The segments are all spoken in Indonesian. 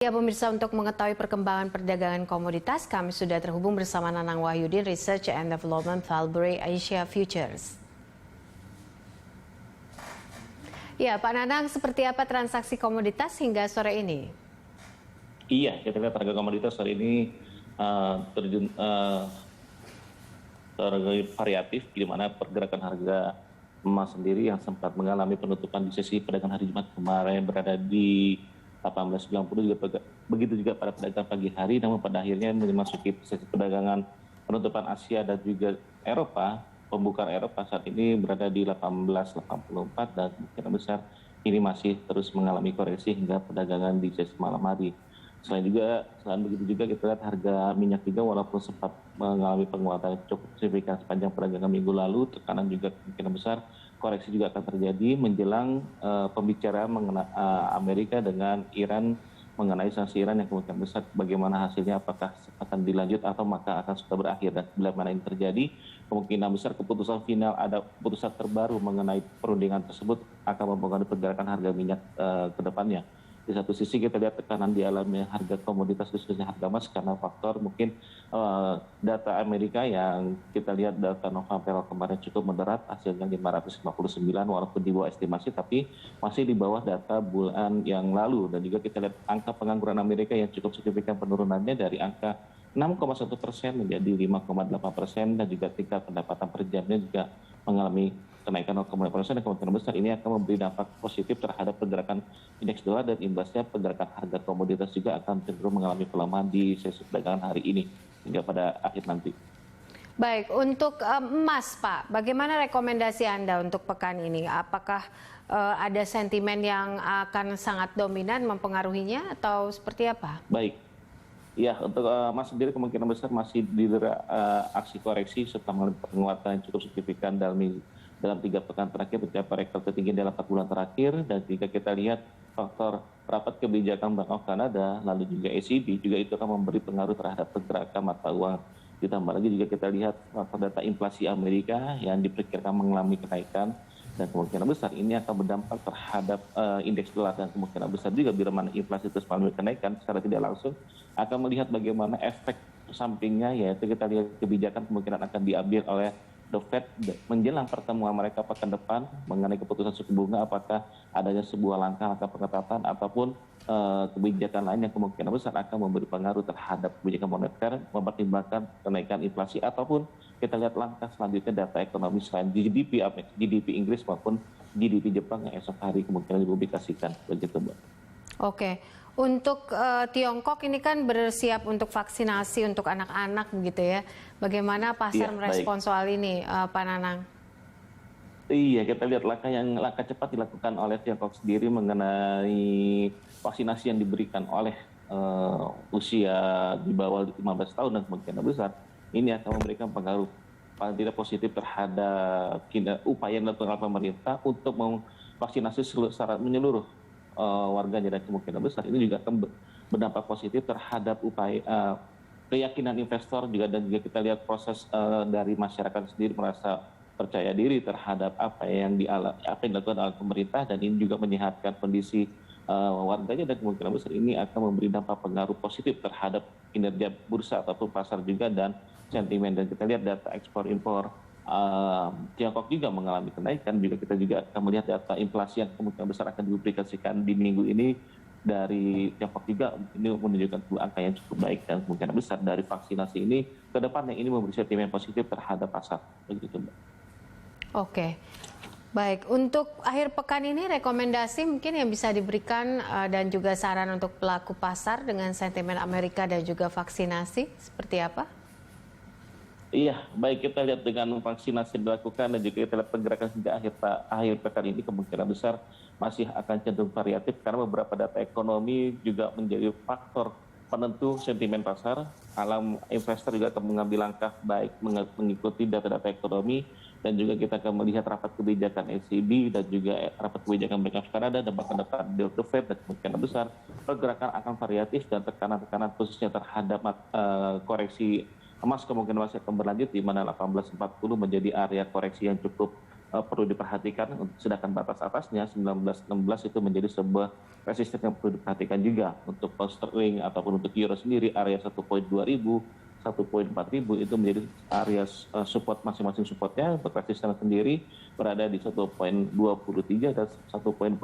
Ya pemirsa, untuk mengetahui perkembangan perdagangan komoditas, kami sudah terhubung bersama Nanang Wahyudin, Research and Development Valbury Asia Futures. Ya, Pak Nanang, seperti apa transaksi komoditas hingga sore ini? Iya, kita lihat harga komoditas hari ini terjun variatif, di mana pergerakan harga emas sendiri yang sempat mengalami penutupan di sesi perdagangan hari Jumat kemarin berada di 1890, juga begitu juga pada perdagangan pagi hari, namun pada akhirnya memasuki sesi perdagangan penutupan Asia dan juga Eropa. Pembukaan Eropa saat ini berada di 1884 dan kemungkinan besar ini masih terus mengalami koreksi hingga perdagangan di sesi malam hari. Selain begitu juga kita lihat harga minyak juga walaupun sempat mengalami penguatan cukup signifikan sepanjang perdagangan minggu lalu, tekanan juga kemungkinan besar koreksi juga akan terjadi menjelang pembicaraan mengenai Amerika dengan Iran mengenai sanksi Iran yang kemungkinan besar bagaimana hasilnya, apakah akan dilanjut atau maka akan sudah berakhir. Dan bila mana ini terjadi, kemungkinan besar keputusan final ada keputusan terbaru mengenai perundingan tersebut akan mempengaruhi pergerakan harga minyak ke depannya. Di satu sisi kita lihat tekanan di alamnya harga komoditas khususnya harga emas karena faktor mungkin data Amerika yang kita lihat data November kemarin cukup moderat, hasilnya 559 walaupun di bawah estimasi tapi masih di bawah data bulan yang lalu. Dan juga kita lihat angka pengangguran Amerika yang cukup signifikan penurunannya dari angka 6,1% menjadi 5,8%, dan juga tingkat pendapatan per jamnya juga mengalami kenaikan 0,5%, dan kemungkinan besar ini akan memberi dampak positif terhadap pergerakan indeks dolar, dan imbasnya pergerakan harga komoditas juga akan cenderung mengalami pelemahan di sesi perdagangan hari ini hingga pada akhir nanti. Baik, untuk emas Pak, bagaimana rekomendasi Anda untuk pekan ini? Apakah ada sentimen yang akan sangat dominan mempengaruhinya atau seperti apa? Baik. Ya, untuk emas sendiri kemungkinan besar masih didera aksi koreksi serta mengalami penguatan yang cukup signifikan dalam 3 pekan terakhir, mencapai rekor tertinggi dalam 4 bulan terakhir. Dan jika kita lihat faktor rapat kebijakan Bank of Canada lalu juga ECB juga itu akan memberi pengaruh terhadap pergerakan mata uang. Ditambah lagi juga kita lihat faktor data inflasi Amerika yang diperkirakan mengalami kenaikan, dan kemungkinan besar ini akan berdampak terhadap indeks dolar, dan kemungkinan besar juga bila mana inflasi terus mengalami kenaikan secara tidak langsung akan melihat bagaimana efek sampingnya, yaitu kita lihat kebijakan kemungkinan akan diambil oleh The Fed menjelang pertemuan mereka pekan depan mengenai keputusan suku bunga, apakah adanya sebuah langkah pengetatan ataupun kebijakan lain yang kemungkinan besar akan memberi pengaruh terhadap kebijakan moneter, mempertimbangkan kenaikan inflasi, ataupun kita lihat langkah selanjutnya data ekonomi selain GDP Inggris maupun GDP Jepang yang esok hari kemungkinan dipublikasikan. Begitu, Mbak. Oke, untuk Tiongkok ini kan bersiap untuk vaksinasi untuk anak-anak begitu ya. Bagaimana pasar merespon soal ini, Pak Nanang? Iya, kita lihat langkah cepat dilakukan oleh Tiongkok sendiri mengenai vaksinasi yang diberikan oleh usia di bawah 15 tahun, dan kemungkinan besar ini akan memberikan pengaruh paling tidak positif terhadap upaya yang dilakukan oleh pemerintah untuk memvaksinasi secara menyeluruh warganya, dan kemungkinan besar ini juga akan berdampak positif terhadap upaya keyakinan investor juga, dan juga kita lihat proses dari masyarakat sendiri merasa percaya diri terhadap apa yang dilakukan oleh pemerintah, dan ini juga menyehatkan kondisi warganya, dan kemungkinan besar ini akan memberi dampak pengaruh positif terhadap kinerja bursa ataupun pasar juga dan sentimen. Dan kita lihat data ekspor impor Tiongkok juga mengalami kenaikan, juga kita juga akan melihat data inflasi yang kemungkinan besar akan dipublikasikan di minggu ini dari Tiongkok juga, ini menunjukkan angka yang cukup baik, dan kemungkinan besar dari vaksinasi ini ke depannya ini memberi sentimen positif terhadap pasar. Begitu, Mbak. Oke, baik. Untuk akhir pekan ini rekomendasi mungkin yang bisa diberikan dan juga saran untuk pelaku pasar dengan sentimen Amerika dan juga vaksinasi seperti apa? Iya, baik, kita lihat dengan vaksinasi dilakukan dan juga kita lihat pergerakan hingga akhir pekan ini kemungkinan besar masih akan cenderung variatif karena beberapa data ekonomi juga menjadi faktor penentu sentimen pasar. Alam investor juga akan mengambil langkah baik mengikuti data-data ekonomi, dan juga kita akan melihat rapat kebijakan ECB dan juga rapat kebijakan Bank of Canada dan bahkan dapat The Fed, dan kemungkinan besar pergerakan akan variatif dan tekanan-tekanan khususnya terhadap koreksi emas kemungkinan masih akan berlanjut, di mana 1840 menjadi area koreksi yang cukup perlu diperhatikan, sedangkan batas atasnya 1916 itu menjadi sebuah resisten yang perlu diperhatikan juga untuk pound sterling ataupun untuk euro sendiri area 1.2000, 1.4000 itu menjadi area support masing-masing supportnya. Untuk resisten sendiri berada di 1.23 dan 1.42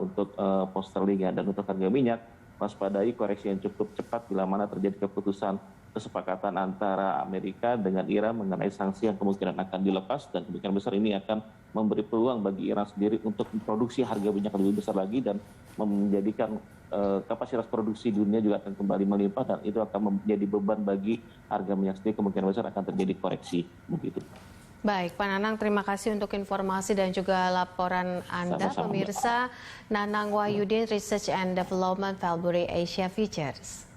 untuk pound sterling ya. Dan untuk harga minyak waspadai koreksi yang cukup cepat bila mana terjadi keputusan kesepakatan antara Amerika dengan Iran mengenai sanksi yang kemungkinan akan dilepas, dan kemungkinan besar ini akan memberi peluang bagi Iran sendiri untuk memproduksi harga minyak lebih besar lagi dan menjadikan kapasitas produksi dunia juga akan kembali melimpah, dan itu akan menjadi beban bagi harga minyak sendiri. Kemungkinan besar akan terjadi koreksi begitu. Baik, Pak Nanang, terima kasih untuk informasi dan juga laporan Anda. Sama-sama, Pemirsa, Nanang Wahyudin, Research and Development, Valbury Asia Futures.